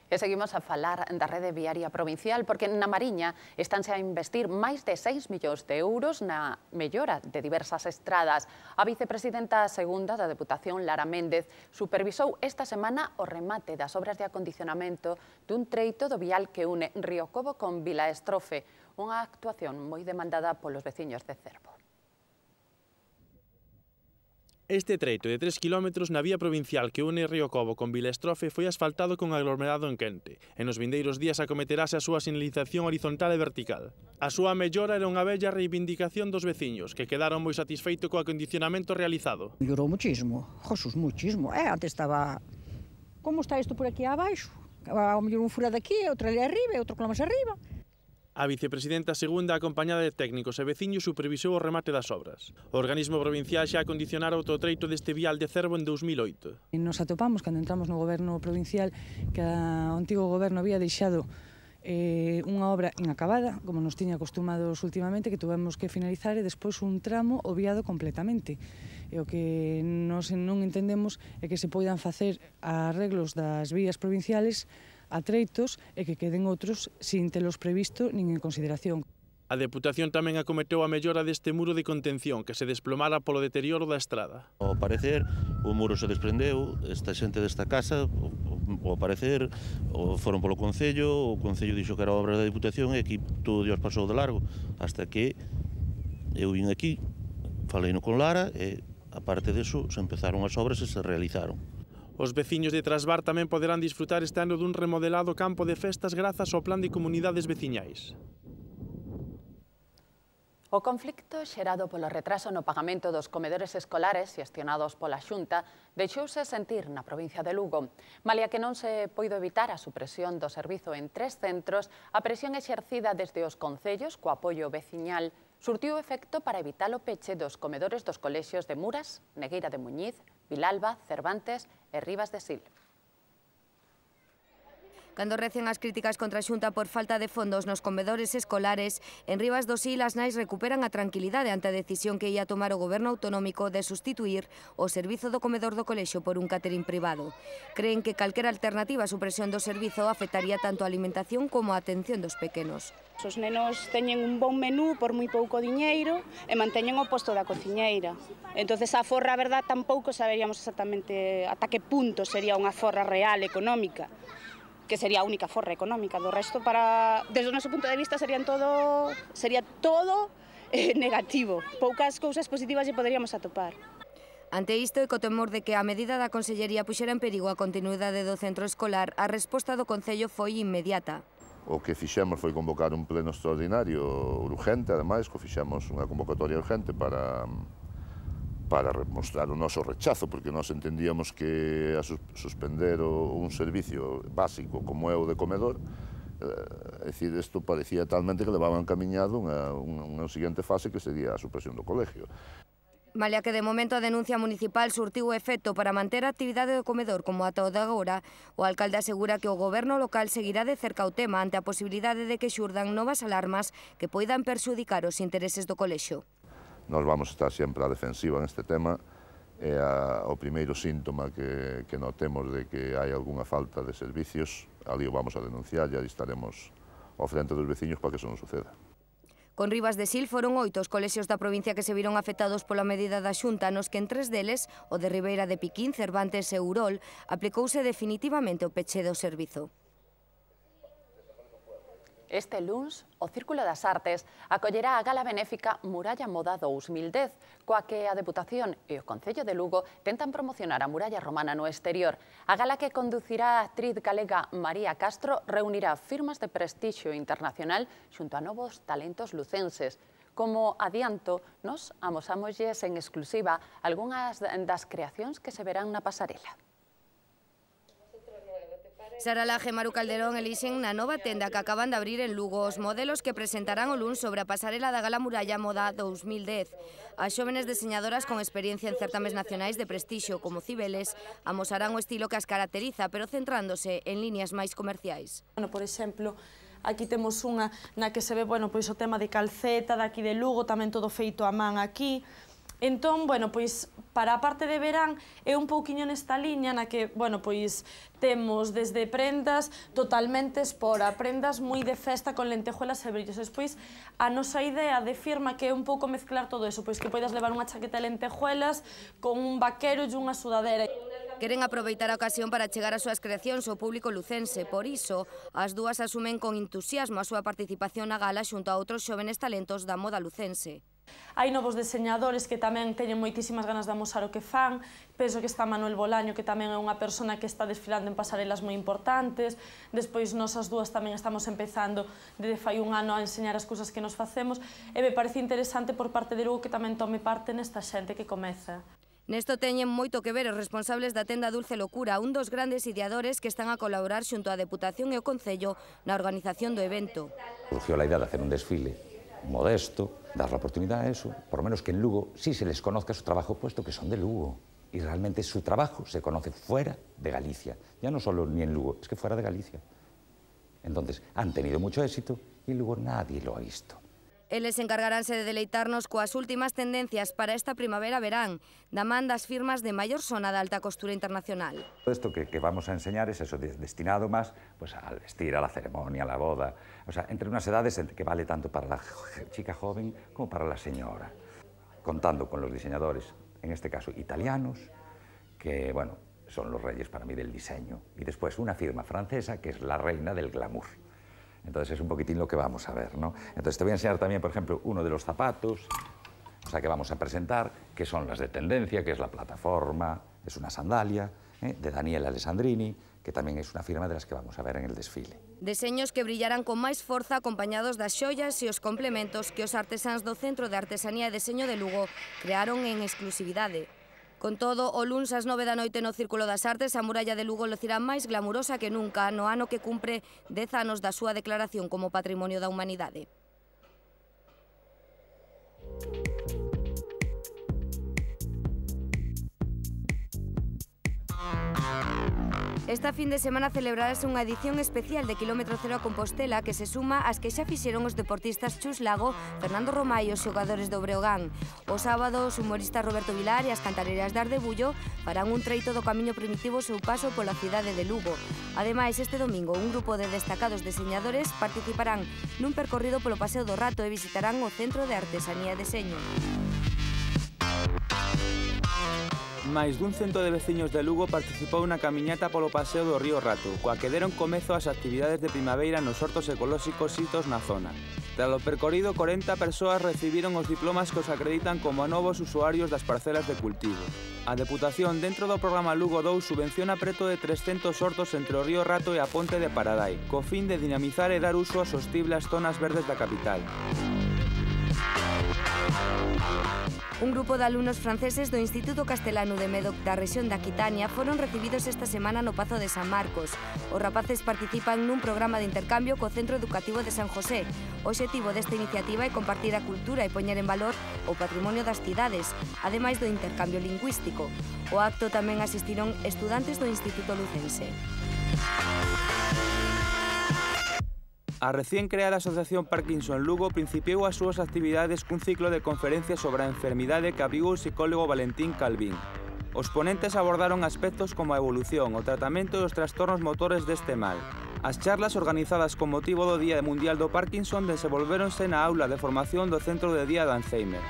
E seguimos a falar da rede viaria provincial porque na Mariña estánse a investir máis de 6 millóns de euros na mellora de diversas estradas. A vicepresidenta segunda da Deputación, Lara Méndez, supervisou esta semana o remate das obras de acondicionamento dun treito do vial que une Riocobo con Vilaestrofe, unha actuación moi demandada polos veciños de Cervo. Este treito de 3 km na vía provincial que une Riocobo con Vilaestrofe foi asfaltado con aglomerado en quente e nos vindeiros días acometerase a súa sinalización horizontal e vertical. A súa mellora era unha bella reivindicación dos veciños que quedaron moi satisfeitos co acondicionamento realizado. Mellorou muchísimo, Jesús, muchísimo. Antes estaba... Como está isto por aquí abaixo? Ao mellor un furado aquí, outro ali arriba e outro que máis arriba. A vicepresidenta segunda, acompañada de técnicos e veciños, supervisou o remate das obras. O organismo provincial xa acondicionara outro treito deste vial de Cervo en 2008. Nos atopamos, cando entramos no goberno provincial, que o antigo goberno había deixado unha obra inacabada, como nos tiña acostumados últimamente, que tuvemos que finalizar e despois un tramo obviado completamente. E o que nos non entendemos é que se poidan facer arreglos das vías provinciales a treitos e que queden outros sin telos previsto nin en consideración. A Deputación tamén acometeu a mellora deste muro de contención que se desplomara polo deterioro da estrada. Ao parecer, o muro se desprendeu, esta xente desta casa, ao parecer, foron polo Concello, o Concello dixo que era obra da Deputación e aquí todo Dios pasou de largo, hasta que eu vin aquí, falei no con Lara e, aparte deso, se empezaron as obras e se realizaron. Os veciños de Trasbar tamén poderán disfrutar este ano dun remodelado campo de festas grazas ao plan de comunidades veciñais. O conflicto xerado polo retraso no pagamento dos comedores escolares xestionados pola Xunta deixouse sentir na provincia de Lugo. Malia que non se poido evitar a supresión do servizo en 3 centros, a presión exercida desde os concellos co apoio veciñal surtiu efecto para evitar o peche dos comedores dos colexios de Muras, Negueira de Muñiz, Vilalba, Cervantes e Rivas de Sil. Cando recen as críticas contra a Xunta por falta de fondos nos comedores escolares, en Rivas do Sil as nais recuperan a tranquilidade ante a decisión que ia tomar o goberno autonómico de sustituir o servizo do comedor do colexio por un catering privado. Creen que calquera alternativa á supresión do servizo afectaría tanto a alimentación como a atención dos pequenos. Os nenos teñen un bon menú por moi pouco diñeiro e manteñen o posto da cociñeira. Entonces a forra, a verdad, tampouco saberíamos exactamente ata que punto sería unha forra real económica, que sería a única forra económica. Do resto, desde o noso punto de vista, sería todo negativo. Poucas cousas positivas lle poderíamos atopar. Ante isto e co temor de que a medida da Consellería puxera en perigo a continuidade do centro escolar, a resposta do Concello foi inmediata. O que fixemos foi convocar un pleno extraordinario urgente, ademais, que fixemos unha convocatoria urgente para mostrar o noso rechazo, porque nós entendíamos que a suspender un servicio básico como é o de comedor, é dicir, isto parecía talmente que levaban camiñado unha seguinte fase que sería a supresión do colegio. Malia que de momento a denuncia municipal surtiu efecto para manter a actividade do comedor como ata o de agora, o alcalde asegura que o goberno local seguirá de cerca o tema ante a posibilidade de que xurdan novas alarmas que poidan perxudicar os intereses do colexio. Nós vamos estar sempre á defensiva neste tema e o primeiro síntoma que notemos de que hai algunha falta de servicios, ali o vamos a denunciar e ali estaremos ao frente dos veciños para que eso non suceda. Con Rivas de Sil foron 8 os colexios da provincia que se viron afectados pola medida da Xunta, nos que en 3 deles, o de Ribeira de Piquín, Cervantes e Urol, aplicouse definitivamente o peche do servizo. Este luns, o Círculo das Artes acollerá a gala benéfica Muralla Moda 2010, coa que a Deputación e o Concello de Lugo tentan promocionar a muralla romana no exterior. A gala que conducirá a actriz galega María Castro reunirá firmas de prestixio internacional xunto a novos talentos lucenses. Como adianto, nos amosámoslles en exclusiva algunhas das creacións que se verán na pasarela. Sara Laje e Maru Calderón elixen na nova tenda que acaban de abrir en Lugo os modelos que presentarán o luns sobre a pasarela da Gala Muralla Moda 2010. As xóvenes diseñadoras con experiencia en certames nacionais de prestixio como Cibeles amosarán o estilo que as caracteriza, pero centrándose en líneas máis comerciais. Por exemplo, aquí temos unha na que se ve o tema de calceta daqui de Lugo, tamén todo feito a man aquí. Entón, bueno, pois, para a parte de verán, é un pouquiño nesta liña na que, bueno, pois, temos desde prendas totalmente espora, prendas moi de festa con lentejuelas e brillos. Despois, a nosa idea de firma que é un pouco mezclar todo eso, pois que poidas levar unha chaqueta de lentejuelas con un vaquero e unha sudadera. Queren aproveitar a ocasión para chegar as súas creacións ao público lucense. Por iso, as dúas asumen con entusiasmo a súa participación na gala xunto a outros xóvenes talentos da moda lucense. Hai novos diseñadores que tamén teñen moitísimas ganas de amosar o que fan. Penso que está Manuel Bolaño, que tamén é unha persona que está desfilando en pasarelas moi importantes. Despois, nós as dúas tamén estamos empezando desde fai un ano a enseñar as cousas que nos facemos. E me parece interesante por parte de Lugo que tamén tome parte nesta xente que comeza. Nesto teñen moito que ver os responsables da tenda Dulce Locura, un dos grandes ideadores que están a colaborar xunto á Deputación e o Concello na organización do evento. Surgió la idea de hacer un desfile modesto, dar la oportunidad a eso, por lo menos que en Lugo sí se les conozca su trabajo, puesto que son de Lugo. Y realmente su trabajo se conoce fuera de Galicia. Ya no solo ni en Lugo, es que fuera de Galicia. Entonces, han tenido mucho éxito y Lugo nadie lo ha visto. Eles encargaránse de deleitarnos coas últimas tendencias para esta primavera-verán, da man das firmas de maior zona da alta costura internacional. Todo esto que vamos a enseñar es eso, destinado más pues, al vestir, a la ceremonia, a la boda, o sea, entre unas edades que vale tanto para la chica joven como para la señora, contando con los diseñadores, en este caso italianos, que, bueno, son los reyes para mí del diseño, y después una firma francesa que es la reina del glamour. Entonces es un poquitín lo que vamos a ver, ¿no? Entonces te voy a enseñar también, por ejemplo, uno de los zapatos, o sea, que vamos a presentar, que son las de tendencia, que es la plataforma, es una sandalia, de Daniel Alessandrini, que también es una firma de las que vamos a ver en el desfile. Deseños que brillarán con máis forza acompañados das xoias e os complementos que os artesáns do Centro de Artesanía e Deseño de Lugo crearon en exclusividade. Con todo, o luns ás 9 da noite no Círculo das Artes, a muralla de Lugo lucirá máis glamurosa que nunca no ano que cumpre 10 anos da súa declaración como Patrimonio da Humanidade. Esta fin de semana celebrarase unha edición especial de Kilómetro Cero a Compostela que se suma ás que xa fixeron os deportistas Chus Lago, Fernando Romai e os xogadores do Breogán. O sábado, os humoristas Roberto Vilar e as cantareiras de Ardebullo farán un treito do camiño primitivo seu paso pola cidade de Lugo. Ademais, este domingo, un grupo de destacados diseñadores participarán nun percorrido polo Paseo do Rato e visitarán o Centro de Artesanía e Deseño. Máis dun cento de veciños de Lugo participou na camiñata polo Paseo do Río Rato, coa que deron comezo ás actividades de primavera nos hortos ecolóxicos sitos na zona. Tras o percorrido, 40 persoas recibiron os diplomas que os acreditan como novos usuarios das parcelas de cultivo. A Deputación, dentro do programa Lugo 2, subvenciona preto de 300 hortos entre o Río Rato e a Ponte de Paradai, co fin de dinamizar e dar uso sostible ás zonas verdes da capital. Un grupo de alumnos franceses do Instituto Castelano de Médoc da rexión da Aquitania foron recibidos esta semana no Pazo de San Marcos. Os rapaces participan nun programa de intercambio co Centro Educativo de San José. O obxectivo desta iniciativa é compartir a cultura e poñer en valor o patrimonio das cidades, ademais do intercambio lingüístico. O acto tamén asistiron estudantes do Instituto Lucense. A recién creada Asociación Parkinson Lugo principiou as súas actividades cun ciclo de conferencias sobre a enfermidade que abrigou o psicólogo Valentín Calvín. Os ponentes abordaron aspectos como a evolución, o tratamento e os trastornos motores deste mal. As charlas organizadas con motivo do Día Mundial do Parkinson desenvolvéronse na aula de formación do Centro de Día do Alzheimer.